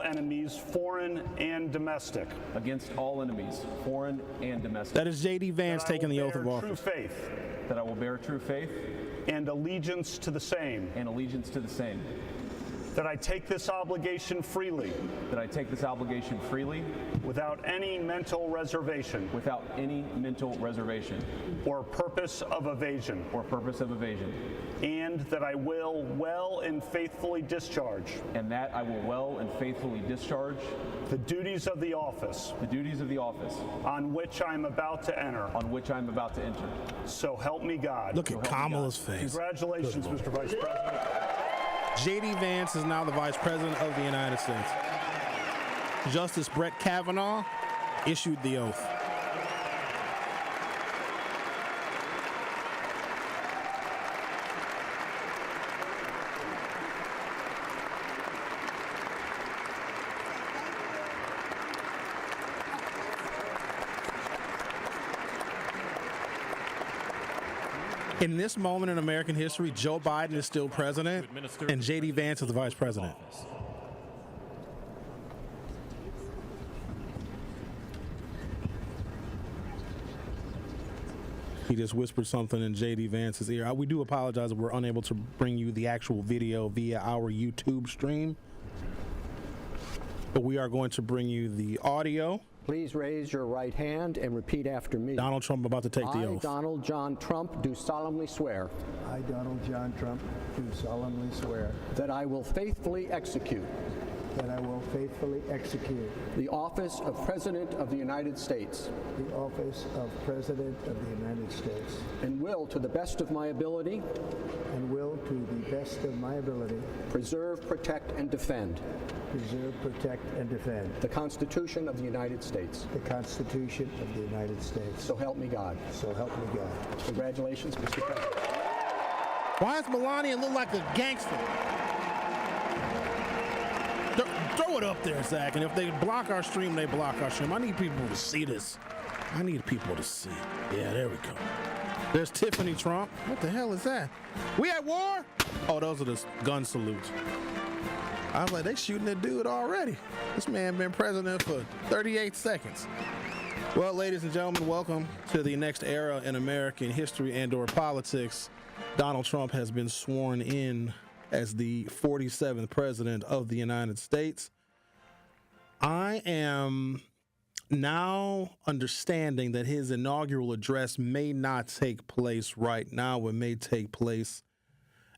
enemies, foreign and domestic. Against all enemies, foreign and domestic. That is J.D. Vance taking the oath of office. True faith. That I will bear true faith. And allegiance to the same. And allegiance to the same. That I take this obligation freely. That I take this obligation freely. Without any mental reservation. Without any mental reservation. Or purpose of evasion. Or purpose of evasion. And that I will well and faithfully discharge. And that I will well and faithfully discharge. The duties of the office. The duties of the office. On which I am about to enter. On which I am about to enter. So help me God. Look at Kamala's face. Congratulations, Mr. Vice President. J.D. Vance is now the Vice President of the United States. Justice Brett Kavanaugh issued the oath. In this moment in American history, Joe Biden is still president, and J.D. Vance is the vice president. He just whispered something in J.D. Vance's ear. We do apologize that we're unable to bring you the actual video via our YouTube stream, but we are going to bring you the audio. Please raise your right hand and repeat after me. Donald Trump about to take the oath. I, Donald John Trump, do solemnly swear. I, Donald John Trump, do solemnly swear. That I will faithfully execute. That I will faithfully execute. The office of President of the United States. The office of President of the United States. And will, to the best of my ability. And will, to the best of my ability. Preserve, protect, and defend. Preserve, protect, and defend. The Constitution of the United States. The Constitution of the United States. So help me God. So help me God. Congratulations, Mr. President. Why does Melania look like a gangster? Throw it up there, Zach. And if they block our stream, they block our stream. I need people to see this. I need people to see. Yeah, there we go. There's Tiffany Trump. What the hell is that? We at war? Oh, those are the gun salutes. I was like, they shooting that dude already. This man been president for 38 seconds. Well, ladies and gentlemen, welcome to the next era in American history and/or politics. Donald Trump has been sworn in as the 47th president of the United States. I am now understanding that his inaugural address may not take place right now. It may take place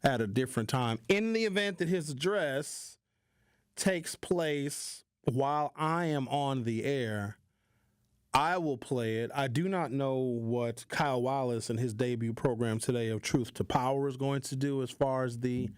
at a different time. In the event that his address takes place while I am on the air, I will play it. I do not know what Kyle Wallace and his debut program today of Truth to Power is going to do as far as the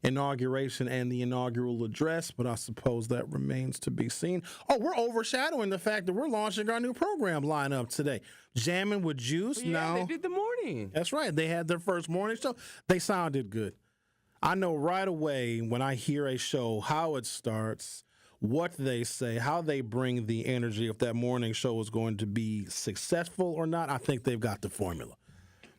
inauguration and the inaugural address, but I suppose that remains to be seen. Oh, we're overshadowing the fact that we're launching our new program lineup today. Jamming with Juice. Yeah, now, they did the morning. That's right. They had their first morning show. They sounded good. I know right away when I hear a show how it starts, what they say, how they bring the energy, if that morning show is going to be successful or not. I think they've got the formula.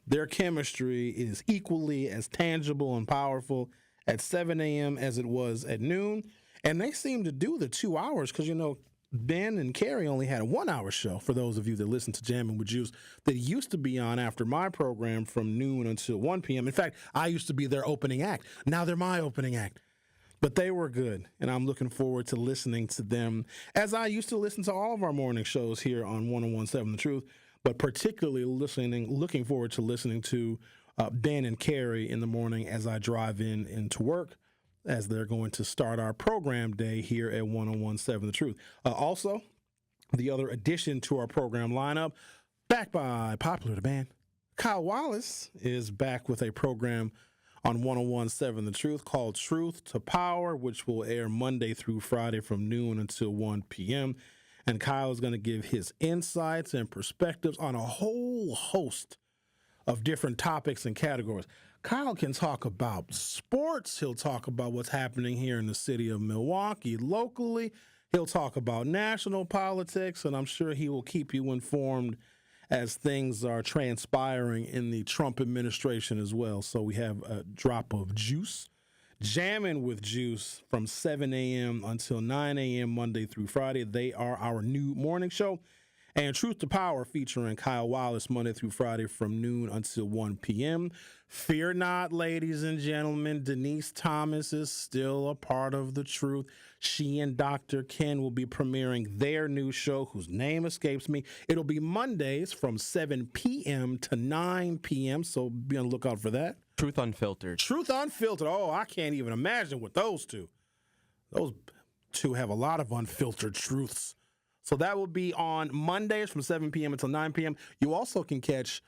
Their chemistry is equally as tangible and powerful at 7 a.m. as it was at noon. And they seem to do the 2 hours because, you know, Ben and Carrie only had a 1 hour show, for those of you that listen to Jammin' with Juice, that used to be on after my program from noon until 1 p.m. In fact, I used to be their opening act. Now they're my opening act. But they were good, and I'm looking forward to listening to them as I used to listen to all of our morning shows here on 101.7 The Truth, but particularly looking forward to listening to Ben and Carrie in the morning as I drive into work, as they're going to start our program day here at 101.7 The Truth. Also, the other addition to our program lineup, back by popular demand, Kyle Wallace is back with a program on 101.7 The Truth called Truth to Power, which will air Monday through Friday from noon until 1 p.m. And Kyle is going to give his insights and perspectives on a whole host of different topics and categories. Kyle can talk about sports. He'll talk about what's happening here in the city of Milwaukee locally. He'll talk about national politics, and I'm sure he will keep you informed as things are transpiring in the Trump administration as well. So we have a drop of juice, Jamming with Juice from 7 a.m. until 9 a.m. Monday through Friday. They are our new morning show. And Truth to Power featuring Kyle Wallace Monday through Friday from noon until 1 p.m. Fear not, ladies and gentlemen, Denise Thomas is still a part of the truth. She and Dr. Ken will be premiering their new show, whose name escapes me. It'll be Mondays from 7 p.m. to 9 p.m., so be on the lookout for that. Truth Unfiltered. Truth Unfiltered. Oh, I can't even imagine with those two. Those two have a lot of unfiltered truths. So that will be on Mondays from 7 p.m. until 9 p.m. You also can catch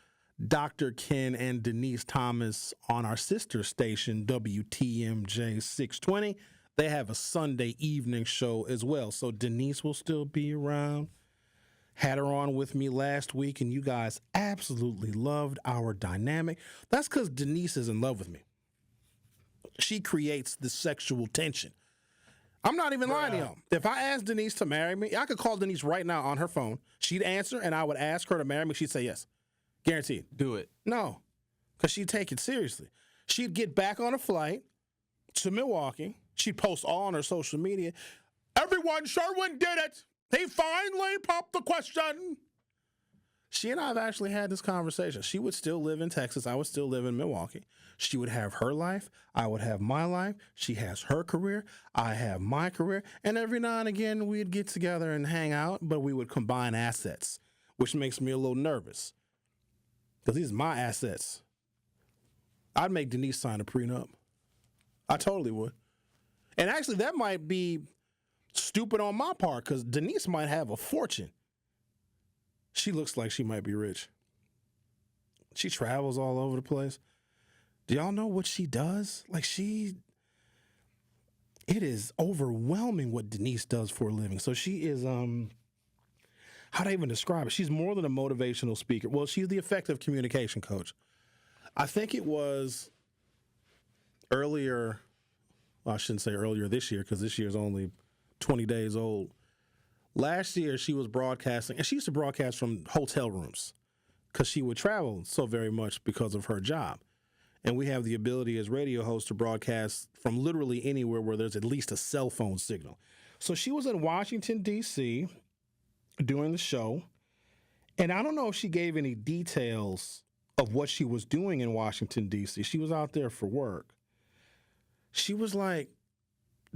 Dr. Ken and Denise Thomas on our sister station, WTMJ 620. They have a Sunday evening show as well. So Denise will still be around. Had her on with me last week, and you guys absolutely loved our dynamic. That's because Denise is in love with me. She creates the sexual tension. I'm not even lying to y'all. If I asked Denise to marry me, I could call Denise right now on her phone. She'd answer, and I would ask her to marry me. She'd say yes. Guaranteed. Do it. No, because she'd take it seriously. She'd get back on a flight to Milwaukee. She'd post all on her social media. Everyone, Sherwin did it. He finally popped the question. She and I have actually had this conversation. She would still live in Texas. I would still live in Milwaukee. She would have her life. I would have my life. She has her career. I have my career. And every now and again, we'd get together and hang out, but we would combine assets, which makes me a little nervous because these are my assets. I'd make Denise sign a prenup. I totally would. And actually, that might be stupid on my part because Denise might have a fortune. She looks like she might be rich. She travels all over the place. Do y'all know what she does? It is overwhelming what Denise does for a living. So she is, how do I even describe it? She's more than a motivational speaker. Well, she's the effective communication coach. I think it was earlier, well, I shouldn't say earlier this year because this year is only 20 days old. Last year, she was broadcasting, and she used to broadcast from hotel rooms because she would travel so very much because of her job. And we have the ability as radio hosts to broadcast from literally anywhere where there's at least a cell phone signal. So she was in Washington, D.C. doing the show. And I don't know if she gave any details of what she was doing in Washington, D.C. She was out there for work. She was like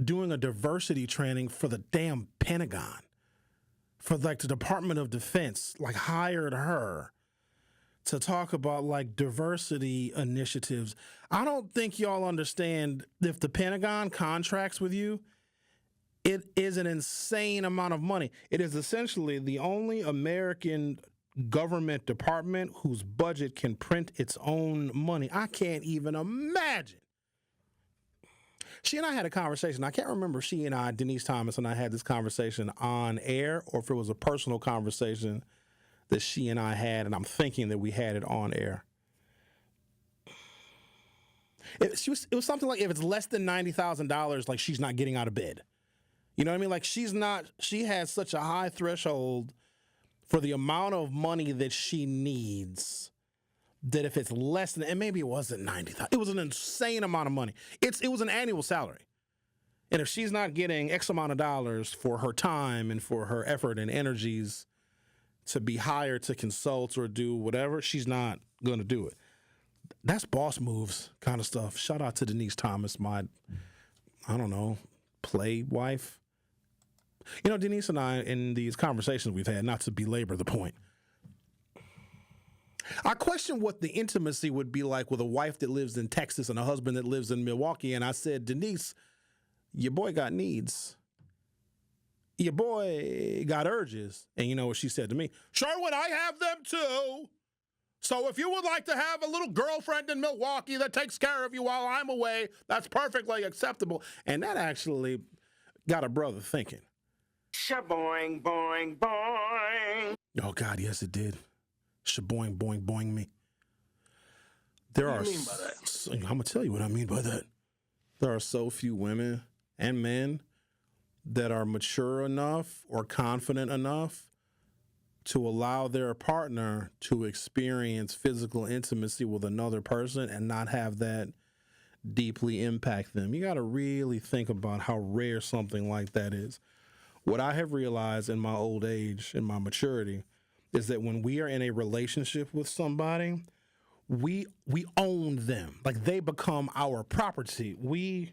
doing a diversity training for the damn Pentagon. For like the Department of Defense, like hired her to talk about like diversity initiatives. I don't think y'all understand if the Pentagon contracts with you, it is an insane amount of money. It is essentially the only American government department whose budget can print its own money. I can't even imagine. She and I had a conversation. I can't remember if she and I, Denise Thomas and I, had this conversation on air or if it was a personal conversation that she and I had, and I'm thinking that we had it on air. It was something like if it's less than $90,000, like she's not getting out of bed. You know what I mean? Like she has such a high threshold for the amount of money that she needs that if it's less than, and maybe it wasn't 90,000, it was an insane amount of money. It was an annual salary. And if she's not getting X amount of dollars for her time and for her effort and energies to be hired to consult or do whatever, she's not going to do it. That's boss moves kind of stuff. Shout out to Denise Thomas, my, I don't know, play wife. You know, Denise and I, in these conversations we've had, not to belabor the point, I questioned what the intimacy would be like with a wife that lives in Texas and a husband that lives in Milwaukee. And I said, Denise, your boy got needs. Your boy got urges. And you know what she said to me? Sherwin, I have them too. So if you would like to have a little girlfriend in Milwaukee that takes care of you while I'm away, that's perfectly acceptable. And that actually got a brother thinking. Shaboing, boing, boing. Oh, God, yes, it did. Shaboing, boing, boing me. There are. What do you mean by that? I'm going to tell you what I mean by that. There are so few women and men that are mature enough or confident enough to allow their partner to experience physical intimacy with another person and not have that deeply impact them. You got to really think about how rare something like that is. What I have realized in my old age, in my maturity, is that when we are in a relationship with somebody, we own them. Like, they become our property. We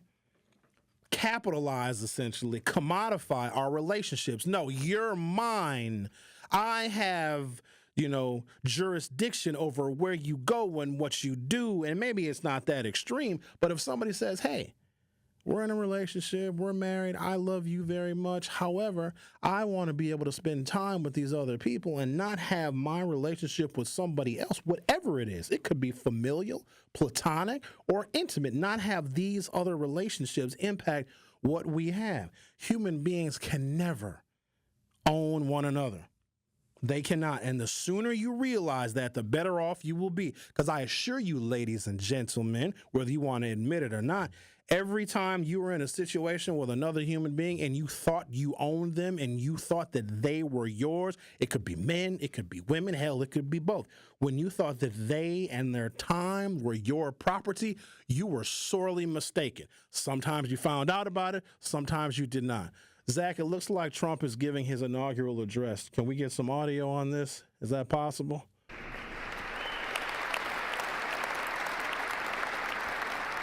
capitalize, essentially, commodify our relationships. No, you're mine. I have, jurisdiction over where you go and what you do. And maybe it's not that extreme, but if somebody says, hey, we're in a relationship, we're married, I love you very much. However, I want to be able to spend time with these other people and not have my relationship with somebody else, whatever it is. It could be familial, platonic, or intimate. Not have these other relationships impact what we have. Human beings can never own one another. They cannot. And the sooner you realize that, the better off you will be. Because I assure you, ladies and gentlemen, whether you want to admit it or not, every time you were in a situation with another human being and you thought you owned them and you thought that they were yours, it could be men, it could be women, hell, it could be both. When you thought that they and their time were your property, you were sorely mistaken. Sometimes you found out about it, sometimes you did not. Zach, it looks like Trump is giving his inaugural address. Can we get some audio on this? Is that possible?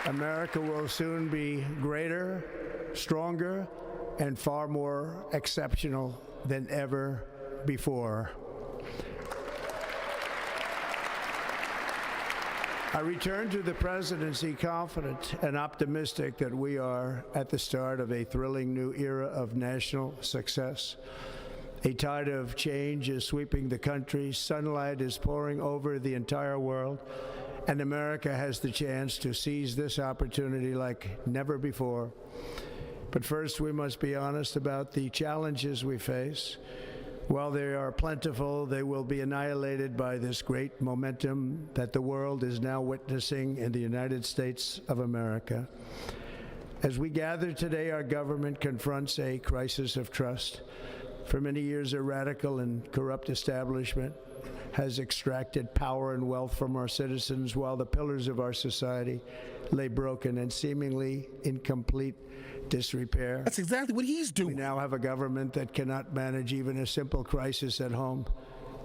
America will soon be greater, stronger, and far more exceptional than ever before. I return to the presidency confident and optimistic that we are at the start of a thrilling new era of national success. A tide of change is sweeping the country, sunlight is pouring over the entire world, and America has the chance to seize this opportunity like never before. But first, we must be honest about the challenges we face. While they are plentiful, they will be annihilated by this great momentum that the world is now witnessing in the United States of America. As we gather today, our government confronts a crisis of trust. For many years, a radical and corrupt establishment has extracted power and wealth from our citizens while the pillars of our society lay broken and seemingly in complete disrepair. That's exactly what he's doing. We now have a government that cannot manage even a simple crisis at home,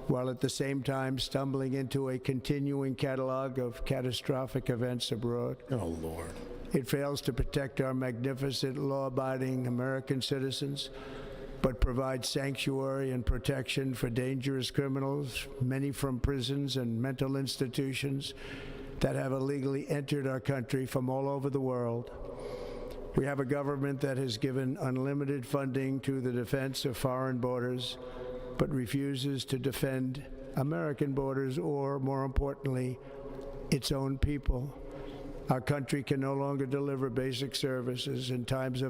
while at the same time stumbling into a continuing catalog of catastrophic events abroad. Oh, Lord. It fails to protect our magnificent, law-abiding American citizens, but provides sanctuary and protection for dangerous criminals, many from prisons and mental institutions that have illegally entered our country from all over the world. We have a government that has given unlimited funding to the defense of foreign borders, but refuses to defend American borders or, more importantly, its own people. Our country can no longer deliver basic services in times of